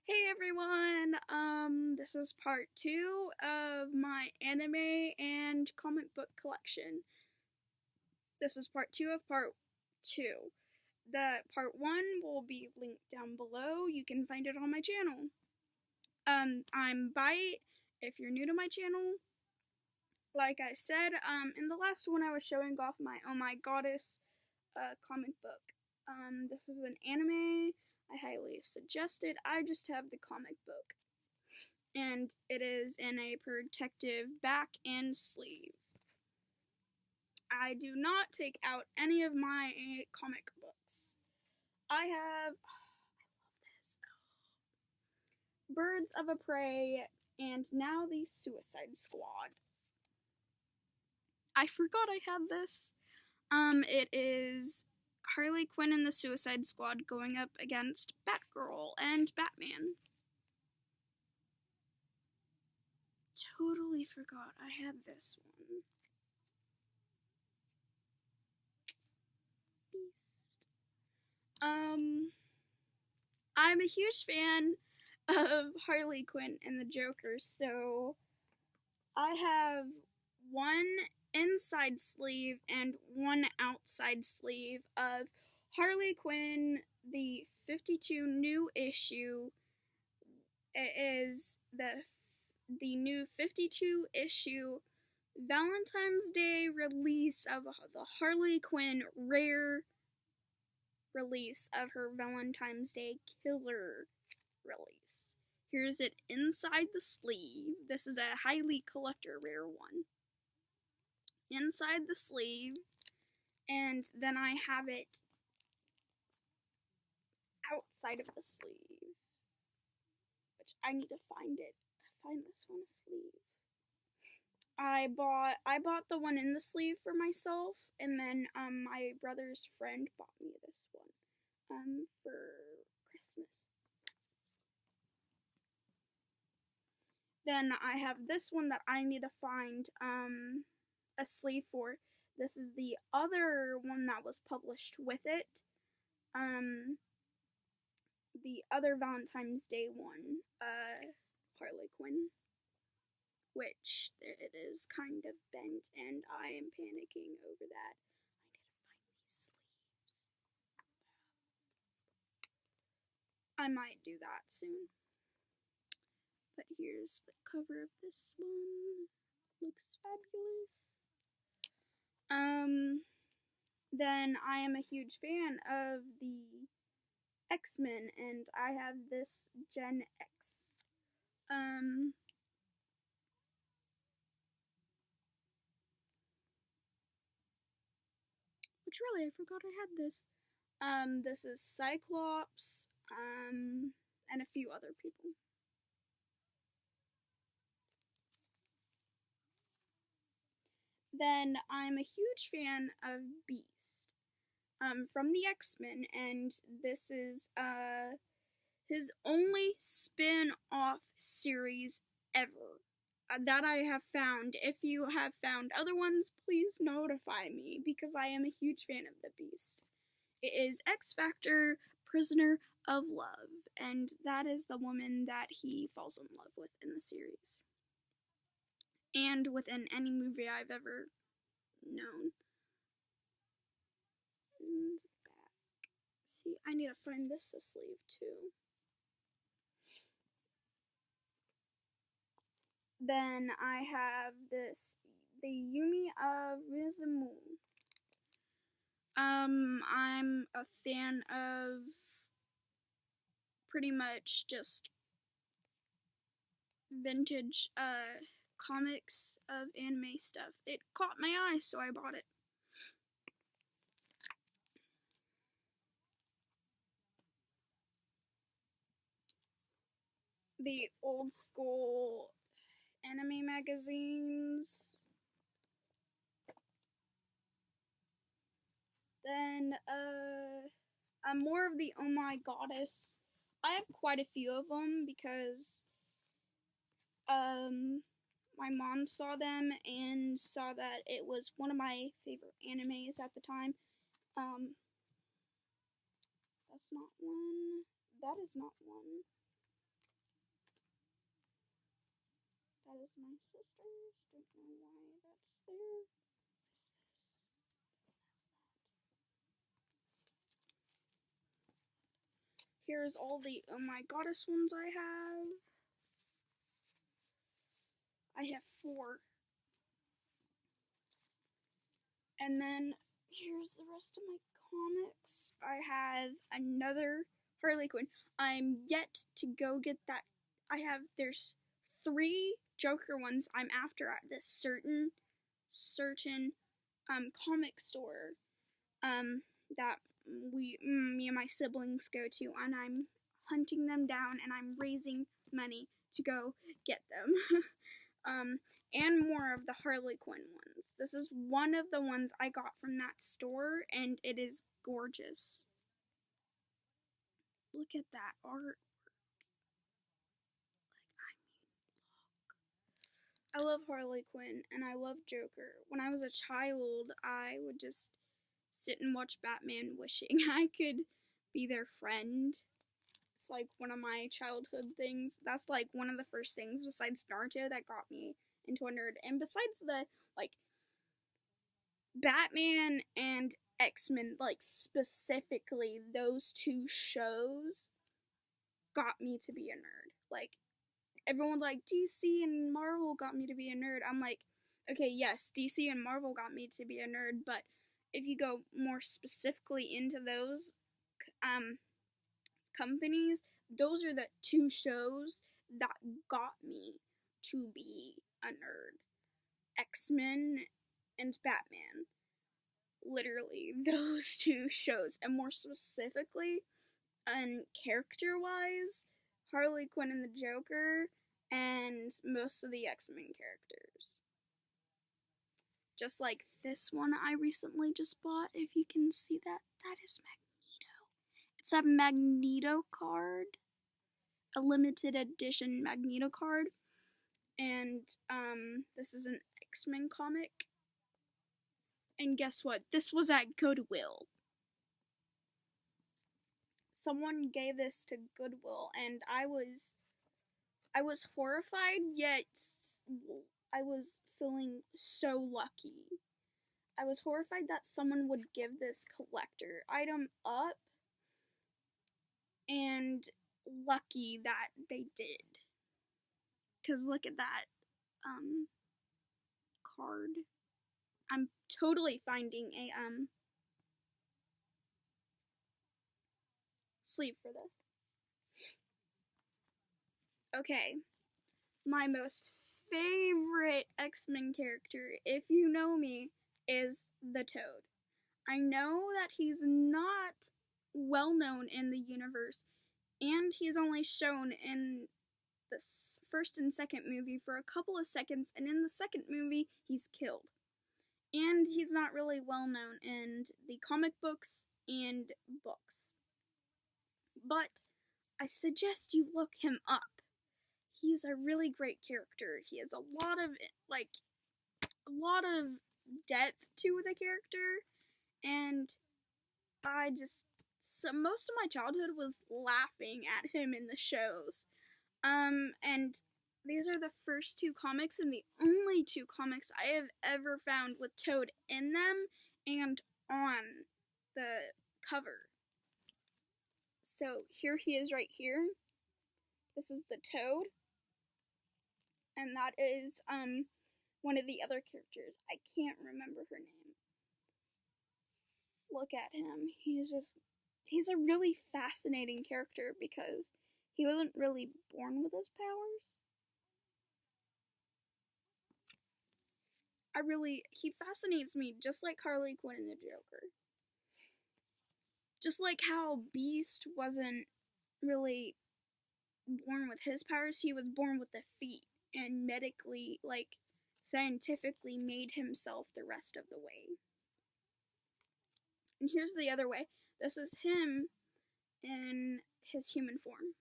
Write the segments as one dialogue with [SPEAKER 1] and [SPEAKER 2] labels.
[SPEAKER 1] Hey everyone! This is part 2 of my anime and comic book collection. This is part 2 of part 2. The part 1 will be linked down below. You can find it on my channel. I'm Bite. If you're new to my channel, like I said, in the last one I was showing off my Oh My Goddess comic book. This is an anime. I highly suggest it. I just have the comic book. And it is in a protective back and sleeve. I do not take out any of my comic books. I have Birds of a Prey and now the Suicide Squad. I forgot I had this. It is Harley Quinn and the Suicide Squad going up against Batgirl and Batman. Totally forgot I had this one. Beast. I'm a huge fan of Harley Quinn and the Joker, so I have one inside sleeve and one outside sleeve of Harley Quinn, the 52 new issue. It is the new 52 issue Valentine's Day release of the Harley Quinn rare release of her Valentine's Day killer release. Here's it inside the sleeve. This is a highly collector rare one. Inside the sleeve, and then I have it outside of the sleeve, which I need to find it. Find this one sleeve. I bought the one in the sleeve for myself, and then my brother's friend bought me this one for Christmas. Then I have this one that I need to find a sleeve for. This is the other one that was published with it. The other Valentine's Day one, Harley Quinn, which it is kind of bent, and I am panicking over that. I need to find these sleeves. I might do that soon. But here's the cover of this one. Looks fabulous. Then I am a huge fan of the X-Men, and I have this Gen X. Which really, I forgot I had this. This is Cyclops, and a few other people. Then I'm a huge fan of Beast, from the X-Men, and this is his only spin-off series ever that I have found. If you have found other ones, please notify me, because I am a huge fan of the Beast. It is X Factor Prisoner of Love, and that is the woman that he falls in love with in the series. And within any movie I've ever known. And back. See, I need to find this a sleeve too. Then I have this, the Yumi of Rizumu. I'm a fan of pretty much just vintage comics of anime stuff. It caught my eye, so I bought it. The old school anime magazines. Then, I'm more of the Oh My Goddess. I have quite a few of them because, my mom saw them and saw that it was one of my favorite animes at the time. That's not one. That is not one. That is my sister's. Don't know why that's there. What is this? Here's all the Oh My Goddess ones I have. I have 4. And then here's the rest of my comics. I have another Harley Quinn. I'm yet to go get that. There's 3 Joker ones I'm after at this certain comic store that me and my siblings go to, and I'm hunting them down and I'm raising money to go get them. And more of the Harley Quinn ones. This is one of the ones I got from that store, and it is gorgeous. Look at that art. I love Harley Quinn, and I love Joker. When I was a child, I would just sit and watch Batman wishing I could be their friend. It's like one of my childhood things. That's like one of the first things besides Naruto that got me into a nerd. And besides the, like, Batman and X-Men, like, specifically, those 2 shows got me to be a nerd. Like, everyone's like, DC and Marvel got me to be a nerd. I'm like, okay, yes, DC and Marvel got me to be a nerd, but if you go more specifically into those companies, those are the 2 shows that got me to be a nerd. X-Men and Batman. Literally, those 2 shows. And more specifically, character-wise, Harley Quinn and the Joker, and most of the X-Men characters. Just like this one I recently just bought, if you can see that, that is Magneto. It's a Magneto card, a limited edition Magneto card, and this is an X-Men comic. And guess what? This was at Goodwill. Someone gave this to Goodwill, and I was horrified, yet I was feeling so lucky. I was horrified that someone would give this collector item up, and lucky that they did. 'Cause look at that card. I'm totally finding a sleeve for this. Okay, my most favorite X-Men character, if you know me, is the Toad. I know that he's not well known in the universe, and he's only shown in the first and second movie for a couple of seconds, and in the second movie, he's killed. And he's not really well known in the comic books and books. But I suggest you look him up. He's a really great character. He has a lot of depth to the character, and most of my childhood was laughing at him in the shows. And these are the first 2 comics and the only 2 comics I have ever found with Toad in them and on the cover. So here he is right here. This is the Toad. And that is one of the other characters. I can't remember her name. Look at him. He's a really fascinating character because he wasn't really born with his powers. He fascinates me just like Harley Quinn and the Joker. Just like how Beast wasn't really born with his powers, he was born with the feet and medically, scientifically made himself the rest of the way. And here's the other way. This is him in his human form.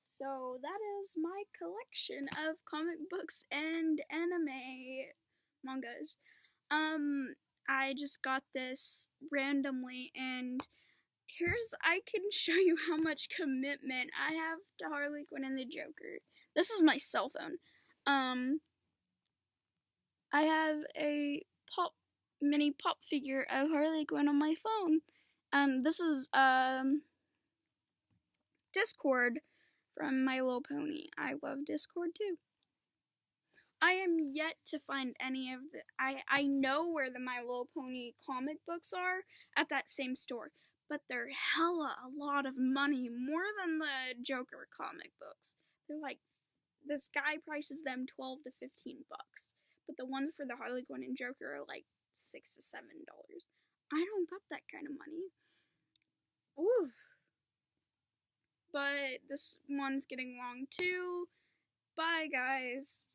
[SPEAKER 1] So that is my collection of comic books and anime mangas. I just got this randomly, and I can show you how much commitment I have to Harley Quinn and the Joker. This is my cell phone. I have a mini pop figure of Harley Quinn on my phone. This is Discord from My Little Pony. I love Discord too. I am yet to find any of the. I know where the My Little Pony comic books are at that same store, but they're hella a lot of money, more than the Joker comic books. They're like, this guy prices them $12 to $15, but the ones for the Harley Quinn and Joker are like $6 to $7. I don't got that kind of money. Ooh. But this one's getting long too. Bye, guys.